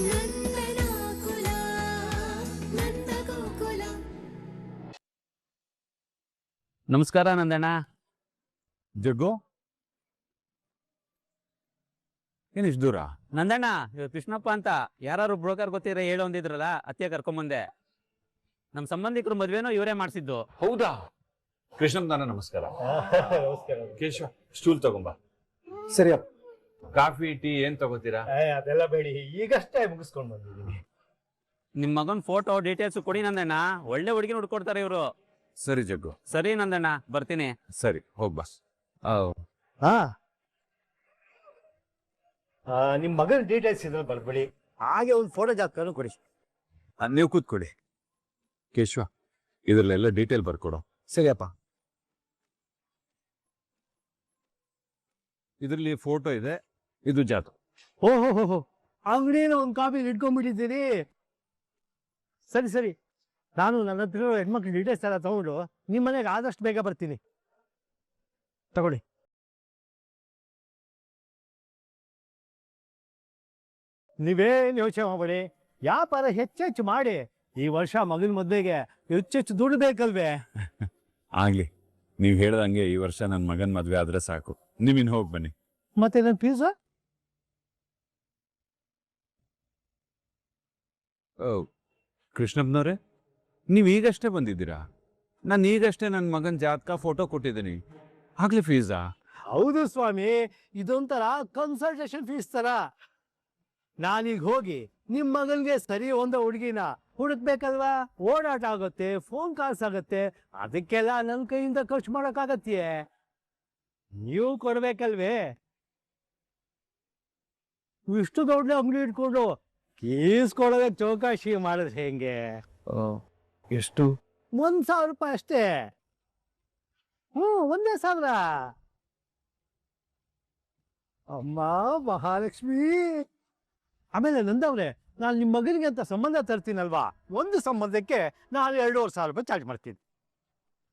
ನಂದನಾಕುಲ ನಂದಗೋಕುಲ. ನಮಸ್ಕಾರ ನಂದಣ್ಣ. ಜಗ್ಗು ಏನಿಷ್ಟು ದೂರ? ನಂದಣ್ಣ, ಕೃಷ್ಣಪ್ಪ ಅಂತ ಯಾರು ಬ್ರೋಕರ್ ಗೊತ್ತಿರ ಹೇಳು ಅಂದಿದ್ರಲ್ಲ, ಅತ್ತಿಯ ಕರ್ಕೊಂಬಂದೆ. ನಮ್ಮ ಸಂಬಂಧಿಕರು ಮದ್ವೆನೋ ಇವರೇ ಮಾಡಿಸಿದ್ದು. ಹೌದಾ? ಕೃಷ್ಣಪ್ಪನ ನಮಸ್ಕಾರ. ಕೇಶವ, ಸ್ಟೂಲ್ ತಗೊಂಬ. ಸರಿಯಪ್ಪ. ಕಾಫಿ ಟೀ ಏನ್ ತಗೋತೀರಾ? ಅದೆಲ್ಲ ಬೇಡಿ, ಈಗಷ್ಟೇ ಮುಗಿಸ್ಕೊಂಡು ಬಂದಿದ್ದೀನಿ. ನಿಮ್ ಮಗನ್ ಫೋಟೋ ಡೀಟೇಲ್ಸ್ ಕೊಡಿ ನಂದಣ್ಣ, ಒಳ್ಳೆ ಹುಡುಗಿನ ಹುಡ್ಕೊಡ್ತಾರೆ ಇವರು. ಸರಿ ಜಗ್ಗು. ಸರಿ ನಂದಣ್ಣ, ಬರ್ತೀನಿ. ಸರಿ, ಹೋಗ್ಬಾ. ಹಾ, ನಿಮ್ ಮಗನ ಡೀಟೇಲ್ಸ್ ಇದ್ರೆ ಬರ್ಬೇಡಿ, ಹಾಗೆ ಒಂದು ಫೋಟೋ ಜಾತಕನು ಕೊಡಿ. ನೀವು ಕೂತ್ಕೊಡಿ. ಕೇಶವ, ಇದ್ರಲ್ಲೆಲ್ಲ ಡೀಟೇಲ್ ಬರ್ಕೊಡು. ಸರಿಯಪ್ಪ. ಇದ್ರಲ್ಲಿ ಫೋಟೋ ಇದೆ, ಇದು ಜಾತು. ಓಹೋ, ಅಂಗಡಿನ ಒಂದು ಕಾಪಿ ಇಟ್ಕೊಂಡ್ಬಿಟ್ಟಿದ್ದೀರಿ. ಸರಿ ಸರಿ, ನಾನು ನನ್ನ ಹತ್ರ ಹೆಣ್ಮಕ್ಳು ಡೀಟೇಲ್ಸ್ ಎಲ್ಲ ತಗೊಂಡು ನಿಮ್ಮ ಮನೆಗೆ ಆದಷ್ಟು ಬೇಗ ಬರ್ತೀನಿ. ತಗೊಳ್ಳಿ. ನೀವೇನು ಯೋಚನೆ ಮಾಡಬೇಡಿ, ವ್ಯಾಪಾರ ಹೆಚ್ಚೆಚ್ಚು ಮಾಡಿ. ಈ ವರ್ಷ ಮಗನ ಮದುವೆಗೆ ಹೆಚ್ಚೆಚ್ಚು ದುಡ್ಡು ಬೇಕಲ್ವೇ? ಆಗ್ಲಿ, ನೀವ್ ಹೇಳ್ದಂಗೆ ಈ ವರ್ಷ ನನ್ನ ಮಗನ್ ಮದ್ವೆ ಆದ್ರೆ ಸಾಕು. ನೀವಿನ್ ಹೋಗಿ ಬನ್ನಿ. ಮತ್ತೆ ನನ್ನ ಫೀಸ್? ಕೃಷ್ಣಪ್ಪನವ್ರೆ, ನೀವ್ ಈಗಷ್ಟೇ ಬಂದಿದ್ದೀರಾ? ನಾನು ಈಗಷ್ಟೇ ನನ್ನ ಮಗನ್ ಜಾತಕ ಫೋಟೋ ಕೊಟ್ಟಿದ್ದೀನಿ, ಆಗ್ಲಿ ಫೀಸಾ? ಹೌದು ಸ್ವಾಮಿ, ಇದೊಂಥರ ಕನ್ಸಲ್ಟೇಷನ್ ಫೀಸ್ ತರ. ನಾನೀಗ ಹೋಗಿ ನಿಮ್ಮ ಮಗನಿಗೆ ಸರಿ ಒಂದ ಹುಡುಗಿನ ಹುಡುಕ್ಬೇಕಲ್ವಾ? ಓಡಾಟ ಆಗುತ್ತೆ, ಫೋನ್ ಕಾಲ್ಸ್ ಆಗುತ್ತೆ, ಅದಕ್ಕೆಲ್ಲ ನನ್ನ ಕೈಯಿಂದ ಖರ್ಚು ಮಾಡೋಕ್ಕಾಗತ್ತೆ. ನೀವು ಕೊಡ್ಬೇಕಲ್ವೇ? ಇಷ್ಟು ದೊಡ್ಡ ಅಂಗಡಿ ಇಟ್ಕೊಂಡು ಕೀಸ್ ಕೊಡೋದಕ್ಕೆ ಚೌಕಾಶಿ ಮಾಡಿದ್ರೆ ಹೆಂಗೆ? ಎಷ್ಟು? 1,000 ರೂಪಾಯಿ ಅಷ್ಟೇ. 1,000. ಅಮ್ಮ ಮಹಾಲಕ್ಷ್ಮಿ. ಆಮೇಲೆ ನಂದವ್ರೆ, ನಾನು ನಿಮ್ಮ ಮಗನಿಗೆ ಅಂತ ಸಂಬಂಧ ತರ್ತೀನಲ್ವಾ, ಒಂದು ಸಂಬಂಧಕ್ಕೆ ನಾನು 2,500 ರೂಪಾಯಿ ಚಾರ್ಜ್ ಮಾಡ್ತೀನಿ.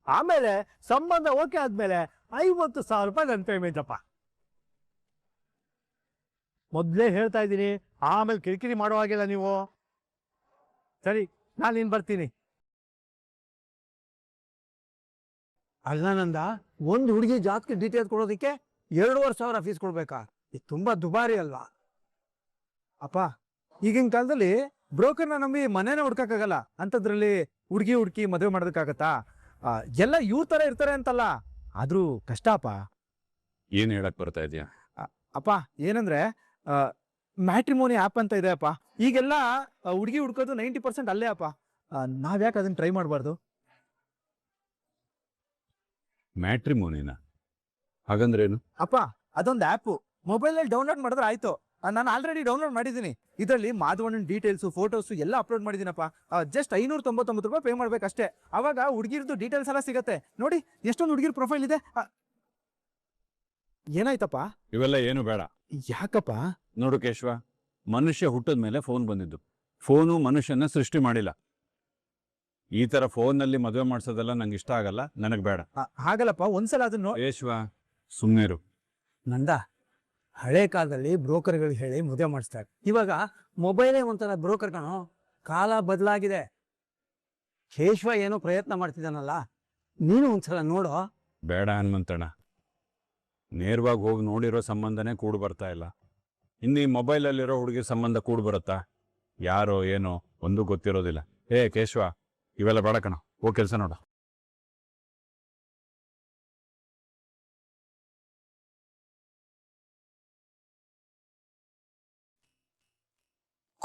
ಆಮೇಲೆ ಸಂಬಂಧ ಓಕೆ ಆದ್ಮೇಲೆ 50,000 ರೂಪಾಯಿ ನನ್ನ ಪೇಮೆಂಟ್ ಅಪ್ಪ. ಮೊದಲೇ ಹೇಳ್ತಾ ಇದ್ದೀನಿ, ಆಮೇಲೆ ಕಿರಿಕಿರಿ ಮಾಡೋ ಹಾಗಿಲ್ಲ ನೀವು. ಸರಿ, ನಾನು ಇನ್ನು ಬರ್ತೀನಿ. ಅಲ್ಲ ನಂದ, ಒಂದು ಹುಡುಗಿ ಜಾತಕ ಡೀಟೇಲ್ಸ್ ಕೊಡೋದಕ್ಕೆ 2,500 ಫೀಸ್ ಕೊಡ್ಬೇಕಾ? ಇದು ತುಂಬಾ ದುಬಾರಿ ಅಲ್ವಾ? ಅಪ್ಪ, ಈಗಿನ ಕಾಲದಲ್ಲಿ ಬ್ರೋಕರ್ನ ನಂಬಿ ಮನೇನ ಹುಡ್ಕಕ್ಕಾಗಲ್ಲ, ಅಂಥದ್ರಲ್ಲಿ ಹುಡುಕಿ ಮದುವೆ ಮಾಡೋದಕ್ಕಾಗತ್ತಾ? ಎಲ್ಲ ಇವ್ರ ತರ ಇರ್ತಾರೆ ಅಂತಲ್ಲ, ಆದ್ರೂ ಕಷ್ಟ ಅಪ್ಪ. ಏನ್ ಹೇಳಕ್ ಬರ್ತಾ ಇದೆಯಾ? ಅಪ್ಪ ಏನಂದ್ರೆ, ಮ್ಯಾಟ್ರಿಮೋನಿ ಆ್ಯಪ್ ಅಂತ ಇದೆ ಅಪ್ಪ. ಈಗೆಲ್ಲ ಹುಡುಗಿ ಹುಡ್ಕೋದು 90% ಅಲ್ಲೇ ಅಪ್ಪ. ನಾವ್ಯಾಕೆ ಅದನ್ನ ಟ್ರೈ ಮಾಡಬಾರ್ದು? ಮ್ಯಾಟ್ರಿಮೋನಿನ ಹಾಗಂದ್ರೇನು? ಅಪ್ಪ, ಅದೊಂದು ಆ್ಯಪು, ಮೊಬೈಲಲ್ಲಿ ಡೌನ್ಲೋಡ್ ಮಾಡಿದ್ರೆ ಆಯ್ತು. ನಾನು ಆಲ್ರೆಡಿ ಡೌನ್ಲೋಡ್ ಮಾಡಿದ್ದೀನಿ. ಇದರಲ್ಲಿ ಮಾಧವಣ್ಣನ ಡೀಟೇಲ್ಸು, ಫೋಟೋಸು ಎಲ್ಲ ಅಪ್ಲೋಡ್ ಮಾಡಿದ್ದೀನಪ್ಪ. ಜಸ್ಟ್ 599 ರೂಪಾಯಿ ಪೇ ಮಾಡ್ಬೇಕಷ್ಟೇ. ಅವಾಗ ಹುಡುಗಿರ್ದು ಡೀಟೇಲ್ಸ್ ಎಲ್ಲ ಸಿಗತ್ತೆ. ನೋಡಿ, ಎಷ್ಟೊಂದು ಹುಡುಗಿರ್ ಪ್ರೊಫೈಲ್ ಇದೆ. ಏನಾಯ್ತಪ್ಪ? ಇವೆಲ್ಲ ಏನು ಬೇಡ. ಯಾಕಪ್ಪ? ನೋಡು ಕೇಶವ, ಮನುಷ್ಯ ಹುಟ್ಟದ ಮೇಲೆ ಫೋನ್ ಬಂದಿದ್ದು. ಫೋನು ಮನುಷ್ಯನ ಸೃಷ್ಟಿ ಮಾಡಿಲ್ಲ. ಈ ತರ ಫೋನ್ನಲ್ಲಿ ಮದುವೆ ಮಾಡ್ಸೋದೆಲ್ಲ ನಂಗೆ ಇಷ್ಟ ಆಗಲ್ಲ, ನನಗೆ ಬೇಡ. ಹಾಗಲ್ಲಪ್ಪ, ಒಂದ್ಸಲ ಅದನ್ನು. ಕೇಶವ, ಸುಮ್ಮನೆರು. ನಂದ, ಹಳೆ ಕಾಲದಲ್ಲಿ ಬ್ರೋಕರ್ಗಳಿಗೆ ಹೇಳಿ ಮದುವೆ ಮಾಡಿಸ್ತಾರೆ. ಇವಾಗ ಮೊಬೈಲೇ ಒಂಥರ ಬ್ರೋಕರ್ ಕಣೋ. ಕಾಲ ಬದಲಾಗಿದೆ. ಕೇಶವ ಏನೋ ಪ್ರಯತ್ನ ಮಾಡ್ತಿದ್ದಾನಲ್ಲ, ನೀನು ಒಂದ್ಸಲ ನೋಡೋ. ಬೇಡ ಹನುಮಂತಣ್ಣ, ನೇರವಾಗಿ ಹೋಗಿ ನೋಡಿರೋ ಸಂಬಂಧನೇ ಕೂಡು ಬರ್ತಾ ಇಲ್ಲ. ಇನ್ನು ಈ ಮೊಬೈಲಲ್ಲಿರೋ ಹುಡುಗಿ ಸಂಬಂಧ ಕೂಡು ಬರುತ್ತಾ? ಯಾರೋ ಏನೋ ಒಂದು ಗೊತ್ತಿರೋದಿಲ್ಲ. ಕೇಶವ, ಇವೆಲ್ಲ ಬೇಡ ಕಣ, ಹೋಗಿ ಕೆಲಸ ನೋಡ.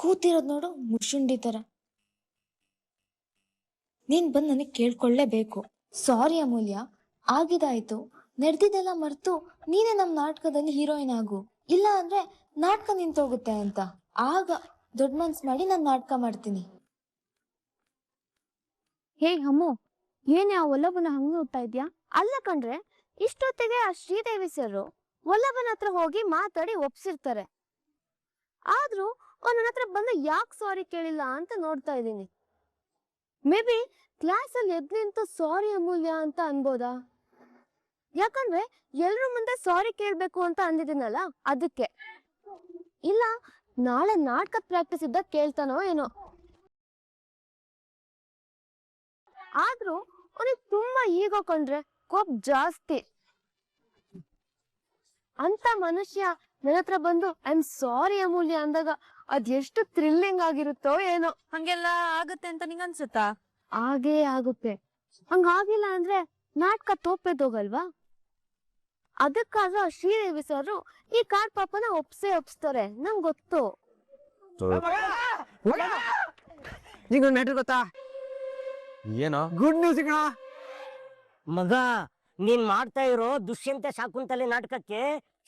ಕೂತಿರೋದ್ ನೋಡು, ಮುಷುಂಡಿ ತರ. ನೀನ್ ಬಂದ್ ನನಗ್ ಕೇಳ್ಕೊಳ್ಳೇಬೇಕು. ಸಾರಿ ಅಮೂಲ್ಯ, ಆಗಿದಾಯ್ತು, ನಡೆದಿದ್ದೆಲ್ಲ ಮರ್ತು ನೀನೇ ನಮ್ ನಾಟಕದಲ್ಲಿ ಹೀರೋಯಿನ್ ಆಗು. ಇಲ್ಲ ಅಂದ್ರೆ ನಾಟಕ ನಿಂತೋಗುತ್ತೆ ಅಂತ. ಆಗ ದೊಡ್ಡ ಮನ್ಸ್ ಮಾಡಿ ನಾನ್ ನಾಟಕ ಮಾಡ್ತೀನಿ. ಹೇ ಹಮ್ಮು, ಏನೇ ಆ ಒಲ್ಲಬನ ಹಂಗ ಹೋಗ್ತಾ ಇದ್ಯಾ? ಅಲ್ಲ ಕಣ್ರೆ, ಇಷ್ಟೊತ್ತಿಗೆ ಆ ಶ್ರೀದೇವಿ ಸರ್ ಒಲ್ಲಬನ ಹತ್ರ ಹೋಗಿ ಮಾತಾಡಿ ಒಪ್ಸಿರ್ತಾರೆ. ಆದ್ರೂ ನನ್ನ ಹತ್ರ ಬಂದು ಯಾಕೆ ಸಾರಿ ಕೇಳಿಲ್ಲ ಅಂತ ನೋಡ್ತಾ ಇದ್ದೀನಿ. ಮೇ ಬಿ ಕ್ಲಾಸ್ ಅಲ್ಲಿ ಎದ್ ನಿಂತು ಸಾರಿ ಅಮೂಲ್ಯ ಅಂತ ಅನ್ಬೋದಾ? ಯಾಕಂದ್ರೆ ಎಲ್ರ ಮುಂದೆ ಸಾರಿ ಕೇಳ್ಬೇಕು ಅಂತ ಅಂದಿದ್ದೀನಲ್ಲ, ಅದಕ್ಕೆ. ಇಲ್ಲ ನಾಳೆ ನಾಟಕದ ಪ್ರಾಕ್ಟೀಸ್ ಇದ್ದಾಗ ಕೇಳ್ತಾನೋ ಏನೋ. ಆದ್ರೂ ಅವನಿಗೆ ತುಂಬಾ ಈಗೋ ಕಂಡ್ರೆ ಕೋಪ ಜಾಸ್ತಿ. ಅಂತ ಮನುಷ್ಯ ನನ್ನ ಹತ್ರ ಬಂದು ಐ ಆಮ್ ಸಾರಿ ಅಮೂಲ್ಯ ಅಂದಾಗ ಅದ್ ಎಷ್ಟು ಥ್ರಿಲ್ಲಿಂಗ್ ಆಗಿರುತ್ತೋ ಏನೋ. ಹಂಗೆಲ್ಲ ಆಗುತ್ತೆ ಅಂತ ನಿಂಗ ಅನ್ಸುತ್ತಾ? ಆಗೇ ಆಗುತ್ತೆ. ಹಂಗಾಗಿಲ್ಲ ಅಂದ್ರೆ ನಾಟಕ ತೋಪೆದೋಗಲ್ವಾ? ಅದಕ್ಕಾದ್ರೂ ಆ ಶ್ರೀದೇವಿ ಸರ್ ಈ ಕಾಡ್ ಪಾಪನ ಒಪ್ಸ್ತಾರೆ, ನಂಗ್ ಗೊತ್ತು. ನಿಂಗೊಂದು ಮ್ಯಾಟ್ರ್ ಗೊತ್ತಾ? ಏನೋ ಗುಡ್ ನ್ಯೂಸ್ ಕಣ ಮಗ. ನೀನ್ ಮಾಡ್ತಾ ಇರೋ ದುಷ್ಯಂತ ಶಾಕುಂತಲೆ ನಾಟಕಕ್ಕೆ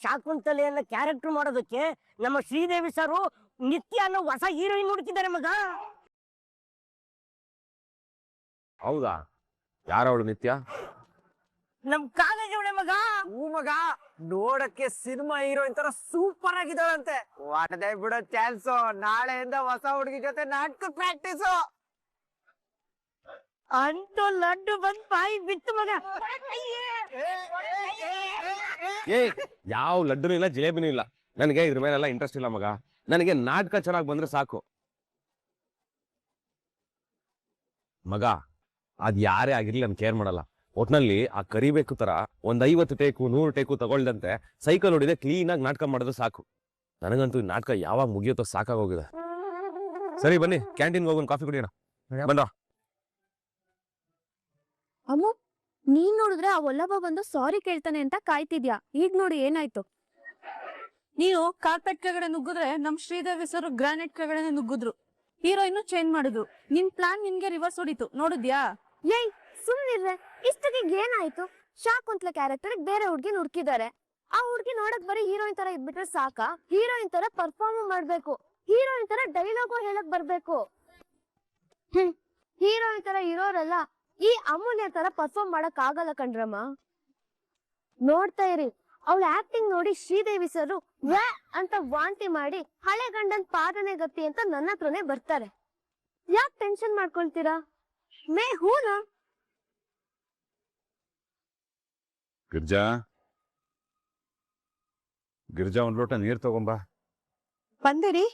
ಶಾಕುಂತಲೆಯನ್ನ ಕ್ಯಾರೆಕ್ಟರ್ ಮಾಡೋದಕ್ಕೆ ನಮ್ಮ ಶ್ರೀದೇವಿ ಸರು ನಿತ್ಯ ಅನ್ನೋ ಹೊಸ ಹೀರೋಯಿನ್ ಹುಡುಕಿದ್ದಾರೆ ಮಗ. ಹೌದಾ? ಯಾರವಳು ನಿತ್ಯ? ನಮ್ ಕಾಲೇಜ್ ಅವಳೆ ಮಗ. ಹೂ ಮಗ, ನೋಡಕ್ಕೆ ಸಿನಿಮಾ ಹೀರೋಯಿನ್ ತರ ಸೂಪರ್ ಆಗಿದ್ದಾಳಂತೆ. ವಾಟದೇ ಬಿಡೋ ಚಾನ್ಸ್. ನಾಳೆಯಿಂದ ಹೊಸ ಹುಡುಗಿ ಜೊತೆ ನಾಟಕ ಪ್ರಾಕ್ಟೀಸ್. ಅಂತೂ ಲಡ್ಡು ಬಂದ್ ಬಾಯಿ ಬಿತ್ತು ಮಗ. ಏ, ಯಾವ ಲಡ್ಡುನೂ ಇಲ್ಲ, ಜಿಲೇಬಿನೂ ಇಲ್ಲ. ನನಗೆ ಇದ್ರ ಮೇಲೆಲ್ಲ ಇಂಟ್ರೆಸ್ಟ್ ಇಲ್ಲ ಮಗ. ನನಗೆ ನಾಟಕ ಚೆನ್ನಾಗಿ ಬಂದ್ರೆ ಸಾಕು ಮಗ. ಅದ್ ಯಾರೇ ಆಗಿರ್ಲಿ ನಾನು ಕೇರ್ ಮಾಡಲ್ಲ. ಒಟ್ನಲ್ಲಿ ಆ ಕರಿಬೇಕು ತರ ಒಂದ್ 50 ಟೇಕು 100 ಟೇಕು ತಗೊಳ್ದಂತೆ ಸೈಕಲ್ ಹೊಡಿದೆ ಕ್ಲೀನ್ ಆಗಿ ನಾಟಕ ಮಾಡಿದ್ರೆ ಸಾಕು. ನನಗಂತೂ ಈ ನಾಟಕ ಯಾವಾಗ ಮುಗಿಯುತ್ತೋ ಸಾಕಾಗೋಗಿದೆ. ಸರಿ ಬನ್ನಿ, ಕ್ಯಾಂಟೀನ್ಗೆ ಹೋಗೋಣ, ಕಾಫಿ ಕುಡಿಯೋಣ. ಬಂದ ಅಮ್ಮ, ನೀನ್ ನೋಡಿದ್ರೆ ಆ ವಲ್ಲಭ ಬಂದು ಸಾರಿ ಕೇಳ್ತಾನೆ ಅಂತ ಕಾಯ್ತಿದ್ಯಾ. ಈಗ ನೋಡಿ ಏನಾಯ್ತು. ನೀನು ಕಾರ್ಪೆಟ್ ಕೆಳಗಡೆ ನುಗ್ಗಿದ್ರೆ ನಮ್ ಶ್ರೀದೇವಿ ಸರ್ ಗ್ರಾನೈಟ್ ಕೆಳಗಡೆ ನುಗ್ಗಿದ್ರು. ಹೀರೋಯಿನ್ ಚೇಂಜ್ ಮಾಡಿದ್ರು. ನಿನ್ ಪ್ಲಾನ್ ನಿನ್ಗೆ ರಿವರ್ಸ್ ಹೊಡಿತು, ನೋಡಿದ್ಯಾ? ಏಯ್ ಸುಮ್ನಿರ್ರೆ. ಇಷ್ಟಕ್ಕೆ ಏನಾಯ್ತು? ಶಾಕುಂತಲ ಕ್ಯಾರೆಕ್ಟರ್ ಬೇರೆ ಹುಡ್ಗಿ ಹುಡ್ಕಿದ್ದಾರೆ. ಆ ಹುಡ್ಗಿ ನೋಡಕ್ ಬರೀ ಹೀರೋಯಿನ್ ತರ ಇದ್ಬಿಟ್ರೆ ಸಾಕಾ? ಹೀರೋಯಿನ್ ತರ ಪರ್ಫಾರ್ಮ್ ಮಾಡ್ಬೇಕು, ಹೀರೋಯಿನ್ ತರ ಡೈಲಾಗು ಹೇಳಕ್ ಬರ್ಬೇಕು. ಹೀರೋಯಿನ್ ತರ ಇರೋರೆಲ್ಲ ಈ ಅಮೂಲ್ಯ ತರ ಪರ್ಫಾರ್ಮ್ ಮಾಡಕ್ ಆಗಲ್ಲ ಕಣ್ರಮ್ಮ. ನೋಡ್ತಾ ಇರಿ, ಅವಳ ಆಕ್ಟಿಂಗ್ ನೋಡಿ ಶ್ರೀದೇವಿ ಸರ್ ವ್ಯಾ ಅಂತ ವಾಂತಿ ಮಾಡಿ ಹಳೆ ಗಂಡನ್ ಪಾದನೆ ಗತಿ ಅಂತ ನನ್ನ ಹತ್ರನೇ ಬರ್ತಾರೆ. ಯಾಕೆ ಟೆನ್ಷನ್ ಮಾಡ್ಕೊಳ್ತೀರಾ? ಮೇ ಹೂನಾ? ಗಿರ್ಜಾ, ಗಿರ್ಜಾ, ಒಂದ್ ಲೋಟ ನೀರ್ ತಗೊಂಬಾ. ಬಂದಿರಿ.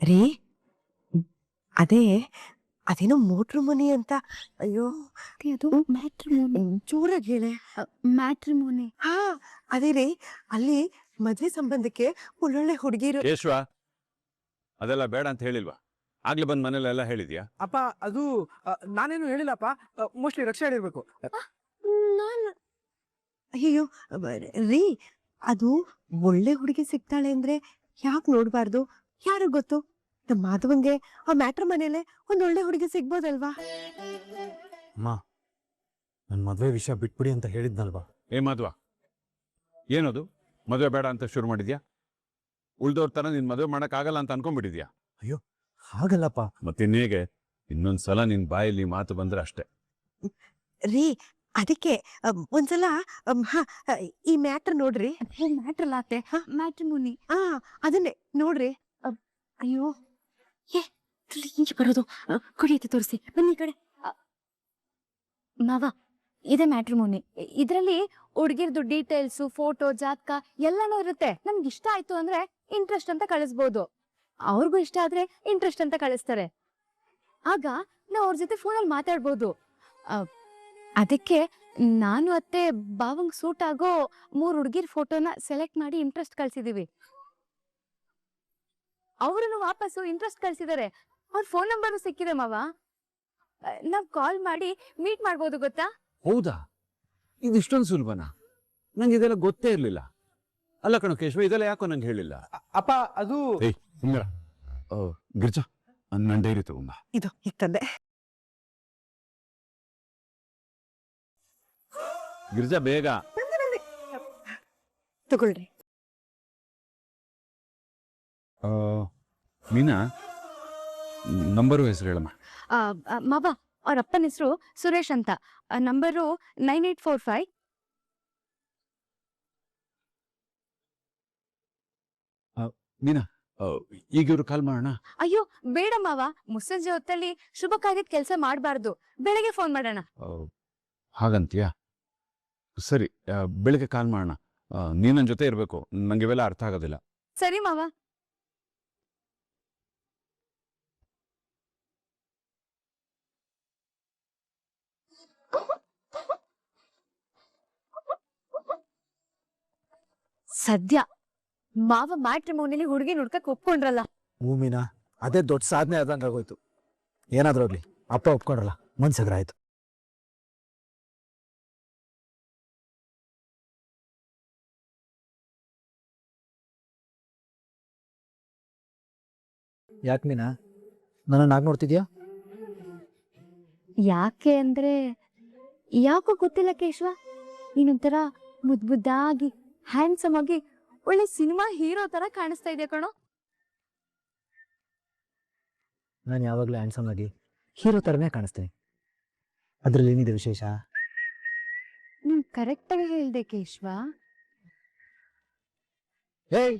ರೀ, ಅದೇನೋ ಮೋಟ್ರು ಮನಿ ಅಂತ. ಅಯ್ಯೋ, ಅದು ಮ್ಯಾಟ್ರಿಮೋನಿ. ಜೋರಾಗಿ ಹೇಳೆ. ಮ್ಯಾಟ್ರಿಮೋನಿ. ಹಾ, ಅದೇ ರೀ, ಅಲ್ಲಿ ಮದ್ವೆ ಸಂಬಂಧಕ್ಕೆ ಒಳ್ಳೊಳ್ಳೆ ಹುಡುಗಿರು. ಕೇಶವ, ಅದೆಲ್ಲ ಬೇಡ ಅಂತ ಹೇಳಿಲ್ವಾ? ಆಗ್ಲೇ ಬಂದ್ ಮನೇಲೆಲ್ಲ ಹೇಳಿದ್ಯಾ? ಅಪ್ಪ ಅದು ನಾನೇನು ಹೇಳಿಲ್ಲಪ್ಪ. ಮೋಸ್ಟ್ಲಿ ರಕ್ಷಾ ಹೇಳಿರ್ಬೇಕು. ನಾನು ಅಯ್ಯೋ ರೀ, ಅದು ಒಳ್ಳೆ ಹುಡುಗಿ ಸಿಗ್ತಾಳೆ ಅಂದ್ರೆ ಯಾಕೆ ನೋಡ್ಬಾರ್ದು? ಯಾರು ಗೊತ್ತು, ನಮ್ಮ ಮಾಧವಂಗೆ ಆ ಮ್ಯಾಟ್ರ್ ಮನೇಲೆ ಒಂದ್ ಒಳ್ಳೆ ಹುಡುಗಿ ಸಿಗ್ಬೋದಲ್ವಾ? ಅಮ್ಮ, ನನ್ ಮದ್ವೆ ವಿಷಯ ಬಿಟ್ಬಿಡಿ ಅಂತ ಹೇಳಿದ್ನಲ್ವಾ? ಏ ಮಾಧವ, ಏನದು ಮದುವೆ ಬೇಡ ಅಂತ ಶುರು ಮಾಡಿದ್ಯಾ? ಉಳ್ದವ್ರ ತರ ನಿನ್ ಮದುವೆ ಮಾಡಕ್ ಆಗಲ್ಲ ಅಂತ ಅನ್ಕೊಂಡ್ಬಿಟ್ಟಿದ್ಯಾ? ಅಯ್ಯೋ ಹಾಗಲ್ಲಪ್ಪ. ಮತ್ತಿನ್ನೇಗೆ ಇನ್ನೊಂದ್ಸಲ ನಿನ್ ಬಾಯಲ್ಲಿ ಮಾತು ಬಂದ್ರೆ ಅಷ್ಟೇ. ರೀ, ಅದಕ್ಕೆ ಒಂದ್ಸಲ ಈ ಮ್ಯಾಟ್ರ್ ನೋಡ್ರಿ. ಮ್ಯಾಟ್ರ್ ಅಲ್ಲ ಅತ್ತೆ, ಮ್ಯಾಟ್ರಿಮೋನಿ. ಅದನ್ನೇ ನೋಡ್ರಿ. ಅಯ್ಯೋ, ಈಗ ಬರೋದು. ಕುಡಿಯತ್ತೆ ತೋರಿಸಿ, ಬನ್ನಿ ಈ ಕಡೆ. ಮಾವ, ಇದೆ ಮ್ಯಾಟ್ರಿಮೋನಿ. ಇದ್ರಲ್ಲಿ ಹುಡ್ಗಿರ್ದು ಡೀಟೇಲ್ಸ್, ಫೋಟೋ, ಜಾತಕ ಎಲ್ಲಾನು ಇರುತ್ತೆ. ನಮ್ಗೆ ಇಷ್ಟ ಆಯ್ತು ಅಂದ್ರೆ ಇಂಟ್ರೆಸ್ಟ್ ಅಂತ ಕಳಿಸ್ಬೋದು, ಅವ್ರಿಗೂ ಇಷ್ಟ ಆದ್ರೆ ಇಂಟ್ರೆಸ್ಟ್ ಅಂತ ಕಳಿಸ್ತಾರೆ. ಆಗ ನಾವು ಅವ್ರ ಜೊತೆ ಫೋನಲ್ಲಿ ಮಾತಾಡ್ಬೋದು. ಅದಕ್ಕೆ ನಾನು ಅತ್ತೆ ಬಾವಂಗ್ ಸೂಟ್ ಆಗೋ 3 ಹುಡ್ಗಿರ್ ಫೋಟೋನ ಸೆಲೆಕ್ಟ್ ಮಾಡಿ ಇಂಟ್ರೆಸ್ಟ್ ಕಳ್ಸಿದೀವಿ. ಅವ್ರನ್ನು ವಾಪಸ್ಸು ಇಂಟ್ರೆಸ್ಟ್ ಕಳ್ಸಿದಾರೆ. ಅವ್ರ ಫೋನ್ ನಂಬರ್ ಸಿಕ್ಕಿದೆ ಮಾವ. ನಾವ್ ಕಾಲ್ ಮಾಡಿ ಮೀಟ್ ಮಾಡ್ಬೋದು, ಗೊತ್ತಾ? ಹೌದಾ? ಇದು ಇಷ್ಟೊಂದು ಸುಲಭನಾ? ನಂಗೆ ಇದೆಲ್ಲ ಗೊತ್ತೇ ಇರ್ಲಿಲ್ಲ. ಅಲ್ಲ ಕಣೋ ಕೇಶವ, ಇದೆಲ್ಲ ಯಾಕೋ ನಂಗೆ ಹೇಳಿಲ್ಲ. ಅಪ್ಪ ಅದು ಗಿರ್ಜಾ, ನನ್ನ ಡೈರಿ ತಗೊಂಬ. ಇದು ಈಗ ತಂದೆ. ಗಿರ್ಜಾ, ಬೇಗ ತಗೊಳ್ರಿ. ಮೀನಾ, ನಂಬರು ಹೆಸರು ಹೇಳಮ್ಮ. ಮಾವ, ಅವ್ರ ಅಪ್ಪನ ಹೆಸರು ಸುರೇಶ್ ಅಂತ. ನಂಬರು 9845. ಮೀನಾ, ಈಗ ಇವ್ರು ಕಾಲ್ ಮಾಡೋಣ. ಅಯ್ಯೋ ಬೇಡ ಮಾವ, ಮುಸ್ಸಂಜೆ ಹೊತ್ತಲ್ಲಿ ಶುಭ ಕಾರ್ಯದ ಕೆಲಸ ಮಾಡಬಾರ್ದು, ಬೆಳಗ್ಗೆ ಫೋನ್ ಮಾಡೋಣ. ಹಾಗಂತೀಯಾ? ಸರಿ, ಬೆಳಿಗ್ಗೆ ಕಾಲ್ ಮಾಡೋಣ. ನೀನ್ ನನ್ನ ಜೊತೆ ಇರಬೇಕು, ನಂಗೆ ಇವೆಲ್ಲ ಅರ್ಥ ಆಗೋದಿಲ್ಲ. ಸರಿ ಮಾವ. ಸದ್ಯ ಮಾವ ಮ್ಯಾಟ್ರಿಮೋನಿಲಿ ಹುಡುಗಿ ಹುಡ್ಕಕ್ ಒಪ್ಕೊಂಡ್ರಲ್ಲ. ಭೂಮಿನ ಅದೇ ದೊಡ್ಡ ಸಾಧನೆ ಆದಂಗೆ ಆಗೋಯ್ತು. ಏನಾದ್ರೂ ಆಗ್ಲಿ, ಅಪ್ಪ ಒಪ್ಕೊಂಡ್ರಲ್ಲ, ಮನ್ಸಗ್ರ ಆಯ್ತು. ಯಾಕೆ ಮೀನಾ ನನ್ನ ನಾಗ್ ನೋಡ್ತಿದ್ಯಾ? ಯಾಕೆ ಅಂದ್ರೆ ಯಾಕೋ ಗೊತ್ತಿಲ್ಲ ಕೇಶವ, ನೀನೊಂಥರ ಮುದ್ದಾಗಿ ಹ್ಯಾಂಡ್ಸಮ್ ಆಗಿ ಒಳ್ಳೆ ಸಿನಿಮಾ ಹೀರೋ ತರ ಕಾಣಿಸ್ತಾ ಇದೆಯಾ ಕಣೋ. ನಾನು ಯಾವಾಗಲೂ ಹ್ಯಾಂಡ್ಸಮ್ ಆಗಿ ಹೀರೋ ಥರನೇ ಕಾಣಿಸ್ತೀನಿ. ಅದ್ರಲ್ಲಿ ಏನಿದೆ ವಿಶೇಷ? ನೀನ್ ಕರೆಕ್ಟ್ ಆಗಿ ಹೇಳ್ದೆ ಕೇಶವ. ಏಯ್,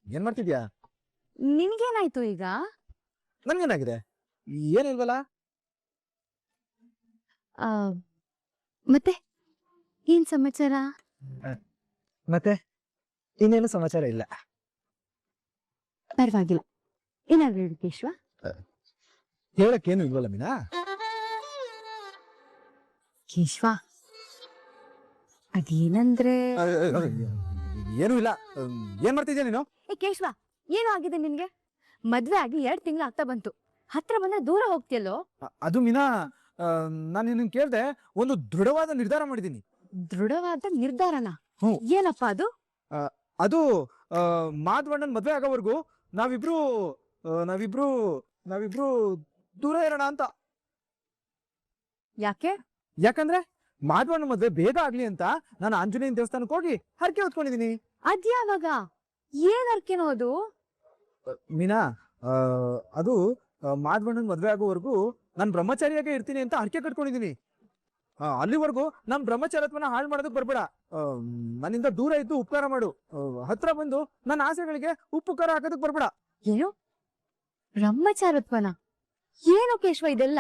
ಏನ್ ಮಾಡ್ತಿದ್ಯಾ? ನಿನ್ಗೇನಾಯ್ತು ಈಗ? ನನ್ಗೇನಾಗಿದೆ? ಏನಿಲ್ವಲ್ಲ. ಮತ್ತೆ ಏನ್ ಸಮಾಚಾರ? ಮತ್ತೆ ಇನ್ನೇನು ಸಮಾಚಾರ ಇಲ್ಲ. ಪರವಾಗಿಲ್ಲ, ಏನಾದ್ರು ಹೇಳಿ ಕೇಶವ. ಹೇಳಕ್ಕೇನು ಇಲ್ವಲ್ಲ ಮೀನಾ? ಕೇಶವ, ಅದೇನಂದ್ರೆ ಏನೂ ಇಲ್ಲ. ಏನ್ ಮಾಡ್ತಿದ್ಯಾ ನೀನು? ಏ ಕೇಶವ, ಏನು ಆಗಿದೆ ನಿನ್ಗೆ? ಮದ್ವೆ ಆಗಿ 2 ತಿಂಗಳು ಆಗ್ತಾ ಬಂತು, ಹತ್ರ ಬಂದ್ರೆ ದೂರ ಹೋಗ್ತಿಯಲ್ಲೋ? ಅದು ಮೀನಾ, ನಾನು ನಿನ್ನ ಕೇಳ್ದೆ, ಒಂದು ದೃಢವಾದ ನಿರ್ಧಾರ ಮಾಡಿದ್ದೀನಿ. ದೃಢವಾದ ನಿರ್ಧಾರನ? ಏನಪ್ಪ ಅದು? ಅದು ಮಾಧವಣ್ಣನ್ ಮದ್ವೆ ಆಗೋವರೆಗೂ ನಾವಿಬ್ರು ನಾವಿಬ್ರು ನಾವಿಬ್ರು ದೂರ ಇರೋಣ ಅಂತ. ಯಾಕೆ? ಯಾಕಂದ್ರೆ ಮಾಧವಣ್ಣನ ಮದ್ವೆ ಬೇಗ ಆಗ್ಲಿ ಅಂತ ನಾನು ಆಂಜನೇಯನ ದೇವಸ್ಥಾನಕ್ಕೆ ಹೋಗಿ ಹರಕೆ ಹೊತ್ಕೊಂಡಿದೀನಿ. ಅದ್ಯಾವಾಗ? ಏನ್ ಹರ್ಕೆನೋ ಅದು? ಮೀನಾ, ಅದು ಮಾಧವಣ್ಣನ ಮದ್ವೆ ಆಗೋವರೆಗೂ ನಾನು ಬ್ರಹ್ಮಚಾರಿಯಾಗೆ ಇರ್ತೀನಿ ಅಂತ ಹರಕೆ ಕಟ್ಕೊಂಡಿದೀನಿ. ಅಲ್ಲಿವರೆಗೂ ನಮ್ ಬ್ರಹ್ಮಚಾರತ್ವನ ಹಾಳು ಮಾಡೋದಕ್ ಬರ್ಬೇಡ. ನನ್ನಿಂದ ದೂರ ಇದ್ದು ಉಪಕಾರ ಮಾಡು. ಹತ್ರ ಬಂದು ನನ್ನ ಆಸೆಗಳಿಗೆ ಉಪ್ಪು ಖಾರ ಹಾಕೋದಕ್ ಬರ್ಬೇಡ. ಏನು ಬ್ರಹ್ಮಚಾರತ್ವನ? ಏನು ಕೇಶವ ಇದೆಲ್ಲ?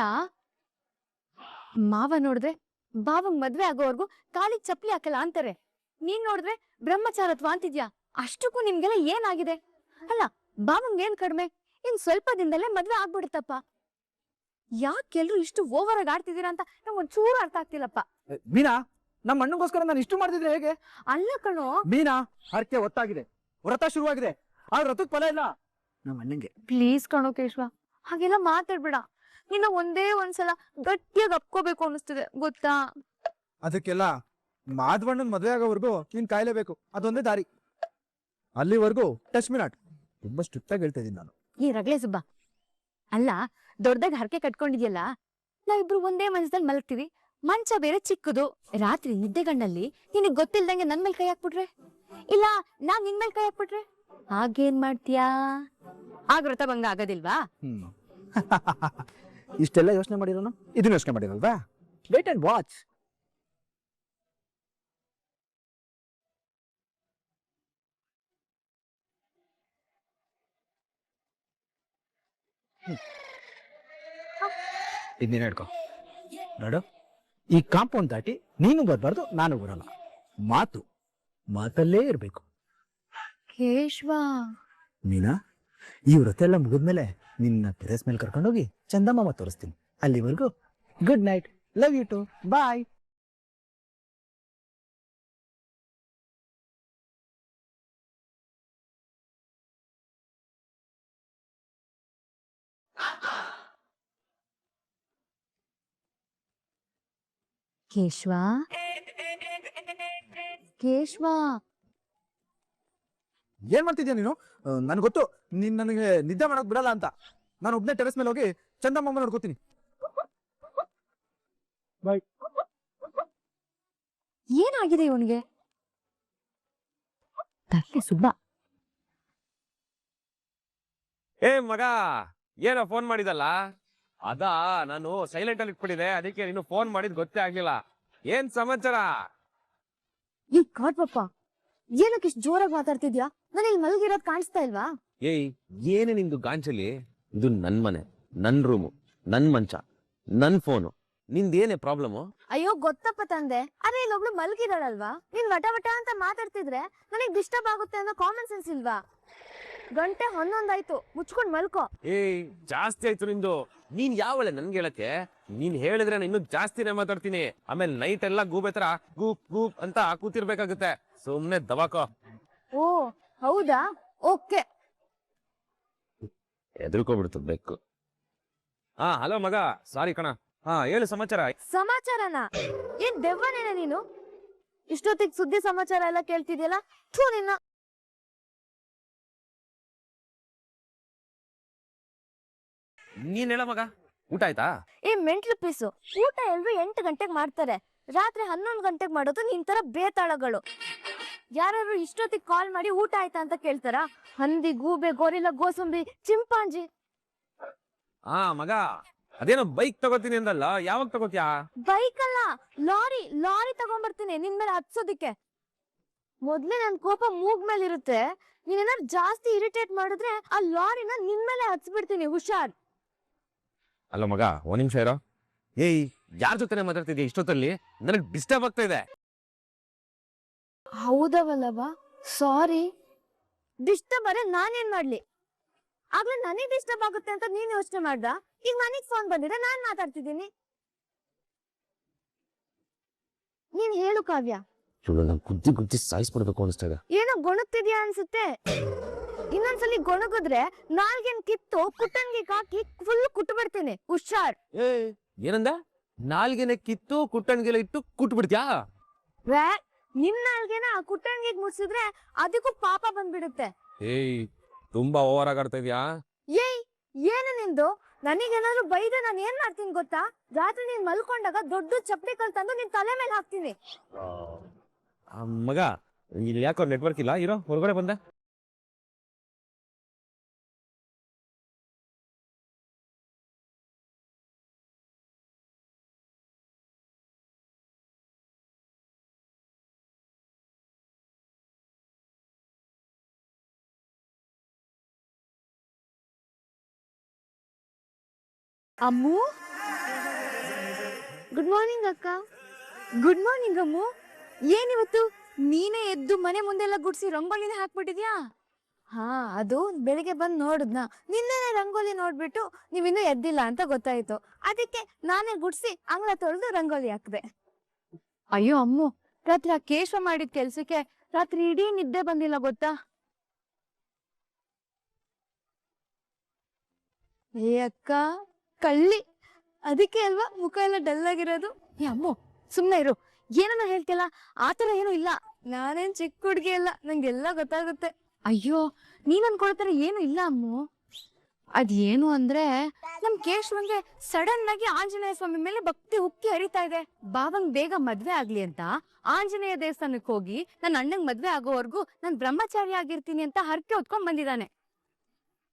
ಮಾವ ನೋಡಿದ್ರೆ ಬಾವಂಗ್ ಮದ್ವೆ ಆಗೋವರ್ಗು ಕಾಲಿಗೆ ಚಪ್ಪಲಿ ಹಾಕಲ್ಲ ಅಂತಾರೆ, ನೀನ್ ನೋಡಿದ್ರೆ ಬ್ರಹ್ಮಚಾರತ್ವ ಅಂತಿದ್ಯಾ. ಅಷ್ಟಕ್ಕೂ ನಿಮ್ಗೆಲ್ಲ ಏನಾಗಿದೆ? ಅಲ್ಲ, ಬಾವಂಗ್ ಏನ್ ಕಡಿಮೆ? ಇನ್ ಸ್ವಲ್ಪ ದಿನದಲ್ಲೇ ಮದ್ವೆ ಆಗ್ಬಿಡುತ್ತಪ್ಪ. ಯಾಕೆಲ್ರು ಇಷ್ಟು ಓವರ್ ಆಗಿ ಆಡ್ತಿದ್ದೀರಾ ಅಂತ ನಂಗೆ ಒಂಚೂರು ಅರ್ಥ ಆಗ್ತಿಲ್ಲಪ್ಪ. ಮೀನಾ, ನಮ್ಮ ಅಣ್ಣಗೋಸ್ಕರ ನಾನು ಇಷ್ಟು ಮಾಡ್ತಿದ್ರೆ ಹೇಗೆ? ಅಲ್ಲ ಕಣೋ ಮೀನಾ, ಹರಕೆ ಒತ್ತಾಗಿದೆ, ವ್ರತ ಶುರುವಾಗಿದೆ, ಆ ವ್ರತಕ್ಕೆ ಫಲ ಇಲ್ಲ ನಮ್ಮ ಅಣ್ಣಂಗೆ. ಪ್ಲೀಸ್ ಕಣೋ ಕೇಶವ, ಹಾಗೆಲ್ಲ ಮಾತಾಡ್ಬೇಡ. ನಿನ್ನ ಒಂದೇ ಒಂದ್ಸಲ ಗಟ್ಟಿಯಾಗಿ ಅಪ್ಕೋಬೇಕು ಅನಿಸ್ತಿದೆ ಗೊತ್ತಾ? ಅದಕ್ಕೆಲ್ಲ ಮಾಧವಣ್ಣನ ಮದ್ವೆ ಆಗೋವರೆಗೂ ನೀನ್ ಕಾಯ್ಲೇಬೇಕು, ಅದೊಂದೇ ದಾರಿ. ಅಲ್ಲಿವರೆಗೂ ಟಚ್ ಮಿ ನಾಟ್. ತುಂಬಾ ಸ್ಟ್ರಿಕ್ಟ್ ಆಗಿ ಹೇಳ್ತಾ ಇದೀನಿ ನಾನು. ಈ ರಗ್ಳೆ ಸುಬ್ಬ, ಅಲ್ಲ ದೊಡ್ಡದಾಗಿ ಹರಕೆ ಕಟ್ಕೊಂಡಿದ್ಯಲ್ಲ, ನಾವಿಬ್ರು ಒಂದೇ ಮನಸ್ಸಲ್ಲಿ ಮಲಗ್ತೀವಿ, ಮಂಚ ಬೇರೆ ಚಿಕ್ಕದು. ರಾತ್ರಿ ನಿದ್ದೆಗಣ್ಣಲ್ಲಿ ನಿನಗ್ ಗೊತ್ತಿಲ್ದಂಗೆ ನನ್ ಮೇಲೆ ಕೈ ಹಾಕ್ಬಿಟ್ರೆ, ಇಲ್ಲ ನಾನ್ ನಿನ್ ಮೇಲೆ ಕೈ ಹಾಕ್ಬಿಟ್ರೆ ಹಾಗೇನ್ ಮಾಡ್ತೀಯಾ? ಆಗ ವ್ರತ ಭಂಗ ಆಗೋದಿಲ್ವಾ? ಇಷ್ಟೆಲ್ಲ ಯೋಚನೆ ಮಾಡಿರೋನು ಇದನ್ನ ಯೋಚನೆ ಮಾಡಿರಲ್ವಾ? Wait and watch. ಇದನ್ನೇನು ಹೇಳ್ಕೊ ನೋಡು, ಈ ಕಾಂಪೌಂಡ್ ದಾಟಿ ನೀನು ಬರ್ಬಾರ್ದು, ನಾನು ಬರಲ್ಲ. ಮಾತಲ್ಲೇ ಇರ್ಬೇಕು. ಕೇಶವ, ಮೀನಾ, ಈ ವ್ರತ ಎಲ್ಲ ಮುಗಿದ್ಮೇಲೆ ನಿನ್ನ ಟೆರೆಸ್ ಮೇಲೆ ಕರ್ಕೊಂಡೋಗಿ ಚಂದಮಾಮ ತೋರಿಸ್ತೀನಿ. ಅಲ್ಲಿವರೆಗೂ good night, love you too, bye. Keshava, Keshava, ಏನ್ ಮಾಡ್ತಿದ್ಯಾ ನೀನು? ನನ್ಗೆ ಗೊತ್ತು ನೀನ್ ನನಗೆ ನಿದ್ದೆ ಮಾಡಕ್ ಬಿಡಲ್ಲ ಅಂತ. ನಾನು ಒಬ್ನೇ ಟೆರೆಸ್ ಮೇಲೆ ಹೋಗಿ ಚಂದಮಾಮ ನೋಡ್ಕೋತೀನಿ. ಬಾಯ್. ಏನಾಗಿದೆ ಇವನಿಗೆ? ತರ್ಲೆ ಸುಬ್ಬ. ಏ ಮಗ, ಏನೋ ಫೋನ್ ಮಾಡಿದಲ್ಲ? ಅದಾ, ನಾನು ಸೈಲೆಂಟ್ ಅಲ್ಲಿ ಇಟ್ಬಿಟ್ಟಿದೆ, ಅದಕ್ಕೆ ನೀನು ಫೋನ್ ಮಾಡಿದ್ ಗೊತ್ತೇ ಆಗ್ಲಿಲ್ಲ. ಏನ್ ಸಮಾಚಾರ? ಈ ಕಾಡ್ಪಪ್ಪ, ಏನಕ್ಕೆ ಇಷ್ಟು ಜೋರಾಗಿ ಮಾತಾಡ್ತಿದ್ಯಾ? ನಾನು ಇಲ್ಲಿ ಮಲಗಿರೋದ್ ಕಾಣಿಸ್ತಾ ಇಲ್ವಾ? ಏಯ್ ಏನೇ ನಿಂದು ಗಾಂಚಲಿ? ಇದು ನನ್ ಮನೆ, ನನ್ ರೂಮು, ನನ್ ಮಂಚ, ನನ್ ಫೋನು. ನಿಂದೇನೇ ಪ್ರಾಬ್ಲಮ್? ಅಯ್ಯೋ ಗೊತ್ತಪ್ಪ ತಂದೆ, ಅರೆ ಇಲ್ಲೊಬ್ಳು ಮಲ್ಗಿದಾಳಲ್ವಾ, ನೀನ್ ವಟ ವಟ ಅಂತ ಮಾತಾಡ್ತಿದ್ರೆ ನನಗ್ ಡಿಸ್ಟರ್ಬ್ ಆಗುತ್ತೆ ಅನ್ನೋ ಕಾಮನ್ ಸೆನ್ಸ್ ಇಲ್ವಾ? ಗಂಟೆ 11 ಆಯ್ತು, ಮುಚ್ಕೊಂಡ್ ಮಲ್ಕೋ. ಏಯ್ ಜಾಸ್ತಿ ಆಯ್ತು ನಿಂದು. ನೀನ್ ಯಾವಳೆ ನನ್ಗೆ ಹೇಳಕ್ಕೆ? ನೀನ್ ಹೇಳಿದ್ರೆ ನಾನು ಇನ್ನೂ ಜಾಸ್ತಿನೇ ಮಾತಾಡ್ತೀನಿ. ಆಮೇಲೆ ನೈಟ್ ಎಲ್ಲ ಗೂಬೆ ತರ ಗೂಪ್ ಗೂಪ್ ಅಂತ ಕೂತಿರ್ಬೇಕಾಗುತ್ತೆ. ಸುಮ್ನೆ ದವಾಕೋ. ಓ ಹೌದಾ, ಓಕೆ. ಎದುರ್ಕೊಬಿಡ್ತು ಬೇಕು. ಹಲೋ ಮಗ, ಸಾರಿ ಕಣ. ಹೇಳು ಸಮಾಚಾರ. ಸಮಾಚಾರನ? ಏನ್ ದೆವ್ವನೇನ ನೀನು? ಇಷ್ಟೊತ್ತಿಗೆ ಸುದ್ದಿ ಸಮಾಚಾರ ಎಲ್ಲ ಕೇಳ್ತಿದ್ಯಲ್ಲ, ಥೂ ನಿನ್ನ. ನೀನ್ ಹೇಳ ಮಗ, ಊಟ ಆಯ್ತಾ? ಈ ಮೆಂಟ್ಲು ಪೀಸು, ಊಟ ಎಲ್ರು 8 ಗಂಟೆಗೆ ಮಾಡ್ತಾರೆ, ರಾತ್ರಿ 11 ಗಂಟೆಗೆ ಮಾಡೋದು ನಿನ್ ತರ ಬೇತಾಳಗಳು. ಯಾರು ಇಷ್ಟೊತ್ತಿಗೆ ಕಾಲ್ ಮಾಡಿ ಊಟ ಆಯ್ತಾ ಅಂತ ಕೇಳ್ತಾರ? ಹಂದಿ, ಗೂಬೆ, ಗೋರಿಲ್ಲ, ಗೋಸಂಬಿ, ಚಿಂಪಾಂಜಿ. ಮಗ, ಅದೇನೋ ಬೈಕ್ ತಗೋತೀನಿ ಅಂದಲ್ಲ, ಯಾವಾಗ ತಗೋತ್ಯಾ? ಬೈಕ್ ಅಲ್ಲ, ಲಾರಿ. ಲಾರಿ ತಗೊಂಡ್ಬರ್ತೀನಿ ನಿನ್ ಮೇಲೆ ಹತ್ಸೋದಿಕ್ಕೆ. ಮೊದ್ಲೇ ನನ್ ಕೋಪ ಮೂಗ್ ಮೇಲೆ ಇರುತ್ತೆ, ನೀನೇನಾದ್ರು ಜಾಸ್ತಿ ಇರಿಟೇಟ್ ಮಾಡಿದ್ರೆ ಆ ಲಾರಿನ ನಿನ್ ಮೇಲೆ ಹತ್ಸ್ಬಿಡ್ತೀನಿ, ಹುಷಾರ್. ಅಲ್ಲ ಮಗ, ಒಂದ್ ನಿಮಿಷ ಇರೋ. ಏಯ್ ಯಾರ ಜೊತೆನೆ ಮಾತಾಡ್ತಿದ್ಯಾ ಇಷ್ಟೊತ್ತಲ್ಲಿ? ನನಗ್ ಡಿಸ್ಟರ್ಬ್ ಆಗ್ತಾ ಇದೆ. ಹೌದವಲ್ಲವ, ಸಾರಿ. ಡಿಸ್ಟರ್ಬ್ ಅರೆ ನಾನೇನ್ ಮಾಡ್ಲಿ? ಆಗ್ಲೇ ನನಗ್ ಡಿಸ್ಟರ್ಬ್ ಆಗುತ್ತೆ ಅಂತ ನೀನ್ ಯೋಚನೆ ಮಾಡ್ದ? ಈಗ ನನಗ್ ಫೋನ್ ಬಂದಿದೆ, ನಾನ್ ಮಾತಾಡ್ತಿದ್ದೀನಿ. ನೀನ್ ಹೇಳು ಕಾವ್ಯ. ಗುದ್ದಿ ಗುದ್ದಿ ಸಾಯಿಸ್ಬಿಡ್ಬೇಕು ಅನಿಸ್ತಾ ಇದೆ. ಏನೋ ಗೊಣಗ್ತಿದ್ಯಾ ಅನ್ಸುತ್ತೆ. ಇನ್ನೊಂದ್ಸಲಿ ಗೊಣಗಿದ್ರೆ ನಾಲ್ಗೇನ್ ಕಿತ್ತು ಕುಟ್ಟನ್ಗಿಗ್ ಹಾಕಿ ಫುಲ್ ಕುಟ್ಟು ಬಿಡ್ತೀನಿ, ಹುಷಾರ್. ಏನಂದ? ನಾಲ್ಗೆನೆ ಕಿತ್ತು ಕುಟ್ಟಣಿಗೆಲ್ಲ ಇಟ್ಟು ಕುಟ್ಬಿಡ್ತ್ಯಾ? ನಿನ್ ನಾಲ್ಗೆನ ಆ ಕುಟ್ಟನ್ಗಿಗ್ ಮುಟ್ಸಿದ್ರೆ ಅದಕ್ಕೂ ಪಾಪ ಬಂದ್ಬಿಡುತ್ತೆ. ಏಯ್ ತುಂಬಾ ಓವರ್ ಆಗಾಡ್ತಾ ಇದ್ಯಾ? ಏಯ್ ಏನು ನಿಂದು? ನನಗೇನಾದ್ರು ಬೈದ್ರೆ ನಾನು ಏನ್ ಮಾಡ್ತೀನಿ ಗೊತ್ತಾ? ರಾತ್ರಿ ನೀನ್ ಮಲ್ಕೊಂಡಾಗ ದೊಡ್ಡ ಚಪ್ಪಲಿ ಕಲ್ ತಂದು ನಿನ್ ತಲೆ ಮೇಲೆ ಹಾಕ್ತೀನಿ. ಮಗ, ಇಲ್ಲಿ ಯಾಕೋ ನೆಟ್ವರ್ಕ್ ಇಲ್ಲ, ಇರೋ ಹೊರಗಡೆ ಬಂದೆ. ಅಮ್ಮು, ಗುಡ್ ಮಾರ್ನಿಂಗ್ ಅಕ್ಕ. ಗುಡ್ ಮಾರ್ನಿಂಗ್ ಅಮ್ಮು. ಏನಿವತ್ತು ನೀನೇ ಎದ್ದು ಮನೆ ಮುಂದೆಲ್ಲ ಗುಡ್ಸಿ ರಂಗೋಲಿನ ಹಾಕ್ಬಿಟ್ಟಿದ್ಯಾ? ಅದು ಬೆಳಿಗ್ಗೆ ಬಂದು ನೋಡಿದ್ನ, ನಿನ್ನೆನೆ ರಂಗೋಲಿ ನೋಡ್ಬಿಟ್ಟು ನೀವಿನ್ನೂ ಎದ್ದಿಲ್ಲ ಅಂತ ಗೊತ್ತಾಯ್ತು. ಅದಕ್ಕೆ ನಾನೇ ಗುಡ್ಸಿ ಅಂಗಳ ತೊಳೆದು ರಂಗೋಲಿ ಹಾಕ್ದೆ. ಅಯ್ಯೋ ಅಮ್ಮು, ರಾತ್ರಿ ಆ ಕೇಶವ ಮಾಡಿದ ಕೆಲ್ಸಕ್ಕೆ ರಾತ್ರಿ ಇಡೀ ನಿದ್ದೆ ಬಂದಿಲ್ಲ ಗೊತ್ತಾ? ಏ ಅಕ್ಕ, ಕಳ್ಳಿ. ಅದಕ್ಕೆ ಅಲ್ವಾ ಮುಖ ಎಲ್ಲ ಡಲ್ ಆಗಿರೋದು. ಏ ಅಮ್ಮು, ಸುಮ್ನೆ ಇರು. ಏನನ್ನ ಹೇಳ್ತಿಲ್ಲ, ಆತರ ಏನು ಇಲ್ಲ. ನಾನೇನ್ ಚಿಕ್ಕ ಹುಡ್ಗಿ ಅಲ್ಲ, ನಂಗೆಲ್ಲ ಗೊತ್ತಾಗುತ್ತೆ. ಅಯ್ಯೋ, ನೀನ್ ಅನ್ಕೊಳ್ತಾರೆ ಏನು ಇಲ್ಲ ಅಮ್ಮು. ಅದೇನು ಅಂದ್ರೆ ನಮ್ ಕೇಶವಂಗೆ ಸಡನ್ ಆಗಿ ಆಂಜನೇಯ ಸ್ವಾಮಿ ಮೇಲೆ ಭಕ್ತಿ ಉಕ್ಕಿ ಹರಿತಾ ಇದೆ. ಬಾವಂಗ್ ಬೇಗ ಮದ್ವೆ ಆಗ್ಲಿ ಅಂತ ಆಂಜನೇಯ ದೇವಸ್ಥಾನಕ್ ಹೋಗಿ ನನ್ನ ಅಣ್ಣಂಗ್ ಮದ್ವೆ ಆಗೋವರ್ಗು ನಾನ್ ಬ್ರಹ್ಮಚಾರಿ ಆಗಿರ್ತೀನಿ ಅಂತ ಹರಕೆ ಹೊತ್ಕೊಂಡ್ ಬಂದಿದ್ದಾನೆ.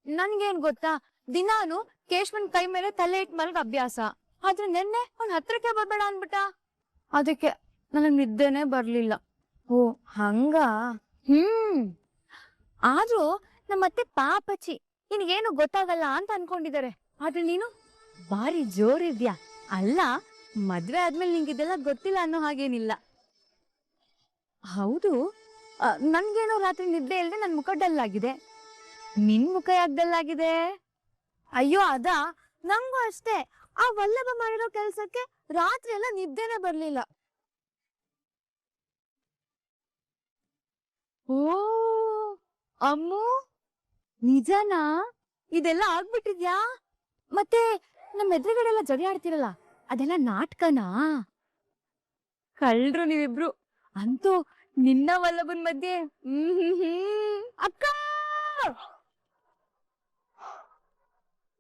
ನನ್ಗೇನ್ ಗೊತ್ತಾ, ದಿನಾನು ಕೇಶವನ್ ಕೈ ಮೇಲೆ ತಲೆ ಇಟ್ ಮಲ್ಗ ಅಭ್ಯಾಸ. ಆದ್ರೆ ನೆನ್ನೆ ಅವ್ನ್ ಹತ್ರಕ್ಕೆ ಬರ್ಬೇಡ ಅನ್ಬಿಟ್ಟ. ಅದಕ್ಕೆ ನನಗ್ ನಿದ್ದೆನೆ ಬರ್ಲಿಲ್ಲ. ಓ ಹಂಗ? ಆದ್ರೂ ನಮ್ಮತ್ತೆ ಪಾಪಚ್ಚಿ ನಿನ್ಗೇನು ಗೊತ್ತಾಗಲ್ಲ ಅಂತ ಅನ್ಕೊಂಡಿದ್ದಾರೆ. ಆದ್ರೆ ನೀನು ಬಾರಿ ಜೋರಿದ್ಯಾ. ಅಲ್ಲ, ಮದ್ವೆ ಆದ್ಮೇಲೆ ನಿಂಗಿದೆಲ್ಲ ಗೊತ್ತಿಲ್ಲ ಅನ್ನೋ ಹಾಗೇನಿಲ್ಲ. ಹೌದು, ನನ್ಗೇನೋ ರಾತ್ರಿ ನಿದ್ದೆ ಇಲ್ದೆ ನನ್ ಮುಖ ಡಲ್ ಆಗಿದೆ. ನಿನ್ ಮುಖ ಯಾಕೆ ಡಲ್ ಆಗಿದೆ? ಅಯ್ಯೋ ಅದಾ, ನಂಗೂ ಅಷ್ಟೇ. ಆ ವಲ್ಲಭ ಮಾಡಿರೋ ಕೆಲ್ಸಕ್ಕೆ ರಾತ್ರಿ ಎಲ್ಲ ನಿದ್ದೆನೆ ಬರ್ಲಿಲ್ಲ. ಓ ಅಮ್ಮು, ನಿಜನಾ? ಇದೆಲ್ಲ ಆಗ್ಬಿಟ್ಟಿದ್ಯಾ? ಮತ್ತೆ ನಮ್ಮ ಎದುರುಗಡೆಲ್ಲ ಜಡಿ ಆಡ್ತಿರಲ್ಲ, ಅದೆಲ್ಲ ನಾಟಕನಾ? ಕಳ್ರು ನೀವಿಬ್ರು. ಅಂತೂ ನಿನ್ನ ವಲ್ಲಭನ್ ಮಧ್ಯೆ ಅಕ್ಕ,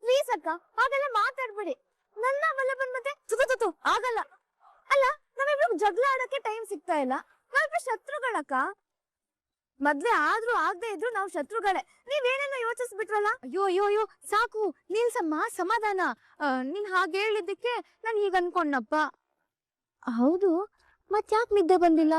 ಪ್ಲೀಸ್ ಅಕ್ಕ, ಹಾಗೆಲ್ಲ ಮಾತಾಡ್ಬೇಡಿ. ನನ್ನ ವಲ್ಲಭನ್ ಮಧ್ಯೆ ಸುತ್ತು ಆಗಲ್ಲ. ಅಲ್ಲ, ನಾವಿಬ್ರು ಜಗಳ ಆಡಕ್ಕೆ ಟೈಮ್ ಸಿಗ್ತಾ ಇಲ್ಲ. ನಾವಿಬ್ರು ಶತ್ರುಗಳಕ್ಕ. ಮದ್ವೆ ಆದ್ರೂ ಆಗದೆ ಇದ್ರು ನಾವು ಶತ್ರುಗಳೇ. ನೀವೇನೇನೋ ಯೋಚಿಸ್ಬಿಟ್ರಲ್ಲ. ಅಯ್ಯೋ ಅಯ್ಯೋ ಅಯ್ಯೋ, ಸಾಕು ನಿಲ್ಸಮ್ಮ, ಸಮಾಧಾನ. ನೀನ್ ಹಾಗೆ ಹೇಳಿದ್ದಕ್ಕೆ ನಾನು ಈಗ ಅನ್ಕೊಂಡಪ್ಪ. ಹೌದು, ಮತ್ಯಾಕ್ ನಿದ್ದೆ ಬಂದಿಲ್ಲ?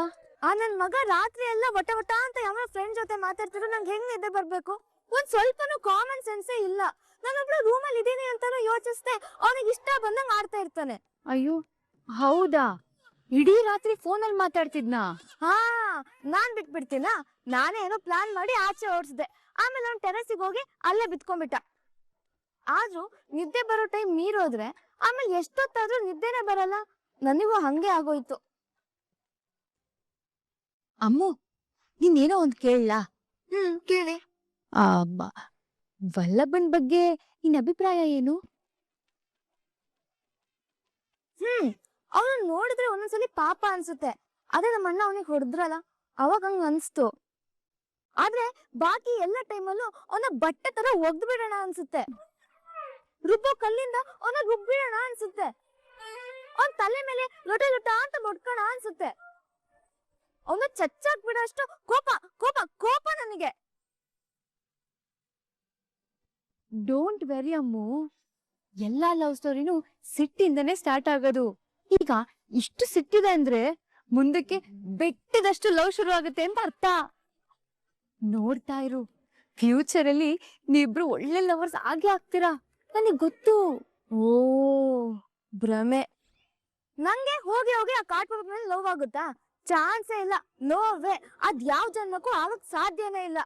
ನನ್ ಮಗ ರಾತ್ರಿ ಎಲ್ಲ ವಟ ವಟ ಅಂತ ಯಾವ ಫ್ರೆಂಡ್ ಜೊತೆ ಮಾತಾಡ್ತಿದ್ರು, ನಂಗೆ ಹೆಂಗ್ ನಿದ್ದೆ ಬರ್ಬೇಕು? ಒಂದ್ ಸ್ವಲ್ಪನೂ ಕಾಮನ್ ಸೆನ್ಸೇ ಇಲ್ಲ. ನಾನೊಬ್ಳು ರೂಮಲ್ಲಿ ಇದೀನಿ ಅಂತಾನು ಯೋಚಿಸ್ದೆ, ಅವನಿಗೆ ಇಷ್ಟ ಬಂದಂಗ್ ಆಡ್ತಾ ಇರ್ತಾನೆ. ಅಯ್ಯೋ ಹೌದಾ, ಇಡೀ ರಾತ್ರಿ ಫೋನಲ್ಲಿ ಮಾತಾಡ್ತಿದ್ನಾ? ಹಾ, ನಾನ್ ಬಿಟ್ಬಿಡ್ತೀನ? ನಾನೇ ಏನೋ ಪ್ಲಾನ್ ಮಾಡಿ ಆಚೆ ಓಡಿಸ್ದೆ. ಆಮೇಲೆ ಅವ್ನ್ ಟೆರೆಸಿಗೆ ಹೋಗಿ ಅಲ್ಲೇ ಬಿತ್ಕೊಂಡ್ಬಿಟ್ಟ. ಆದ್ರೂ ನಿದ್ದೆ ಬರೋ ಟೈಮ್ ಮೀರೋದ್ರೆ ಆಮೇಲೆ ಎಷ್ಟೊತ್ತಾದ್ರೂ ನಿದ್ದೆನೆ ಬರಲ್ಲ. ನನಗೂ ಹಂಗೆ ಆಗೋಯ್ತು. ಅಮ್ಮು, ನೀನೇನೋ ಒಂದ್ ಕೇಳಲಾ? ಕೇಳಿ. ವಲ್ಲಭನ್ ಬಗ್ಗೆ ನಿನ್ ಅಭಿಪ್ರಾಯ ಏನು? ಅವನು ನೋಡಿದ್ರೆ ಒಂದೊಂದ್ಸಲಿ ಪಾಪ ಅನ್ಸುತ್ತೆ. ಅದೇ ನಮ್ಮ ಅಣ್ಣ ಅವನಿಗೆ ಹೊಡೆದ್ರಲ್ಲ, ಅವಾಗ ಹಂಗ ಅನ್ಸ್ತು. ಆದ್ರೆ ಬಾಕಿ ಎಲ್ಲ ಟೈಮಲ್ಲೂ ಅವನ ಬಟ್ಟೆ ತರ ಒಗ್ದು ಬಿಡೋಣ ಅನ್ಸುತ್ತೆ. ರುಬ್ಬೋ ಕಲ್ಲಿಂದ ಅವನ ರುಬ್ಬಿಡೋಣ ಅನ್ಸುತ್ತೆ. ಅವನ್ ತಲೆ ಮೇಲೆ ಲೊಟ ಲೊಟ ಅಂತ ಮುಡ್ಕೋಣ ಅನ್ಸುತ್ತೆ. ಅವನ ಚಚ್ಚಾಕ್ ಬಿಡೋಷ್ಟು ಕೋಪ ಕೋಪ ಕೋಪ ನನಗೆ. ಡೋಂಟ್ ವೆರಿ ಅಮ್ಮು, ಎಲ್ಲಾ ಲವ್ ಸ್ಟೋರಿನೂ ಸಿಟ್ಟಿಂದನೇ ಸ್ಟಾರ್ಟ್ ಆಗೋದು. ಈಗ ಇಷ್ಟು ಸಿಟ್ಟಿದೆ ಅಂದ್ರೆ ಮುಂದಕ್ಕೆ ಬೆಟ್ಟದಷ್ಟು ಲವ್ ಶುರು ಆಗುತ್ತೆ ಅಂತ ಅರ್ಥ. ನೋಡ್ತಾ ಇರು, ಫ್ಯೂಚರ್ ಅಲ್ಲಿ ನೀವಿಬ್ರು ಒಳ್ಳೆ ಲವರ್ಸ್ ಆಗೇ ಆಗ್ತೀರಾ, ನನಗ್ ಗೊತ್ತು. ಓ ಭ್ರಮೆ. ನಂಗೆ ಹೋಗಿ ಹೋಗಿ ಆ ಕಾರ್ಡ್ ಮೇಲೆ ಲವ್ ಆಗುತ್ತಾ? ಚಾನ್ಸೇ ಇಲ್ಲ. No way. ಅದ್ ಯಾವ ಜನ್ಮಕ್ಕೂ ಆಗಕ್ ಸಾಧ್ಯನೇ ಇಲ್ಲ.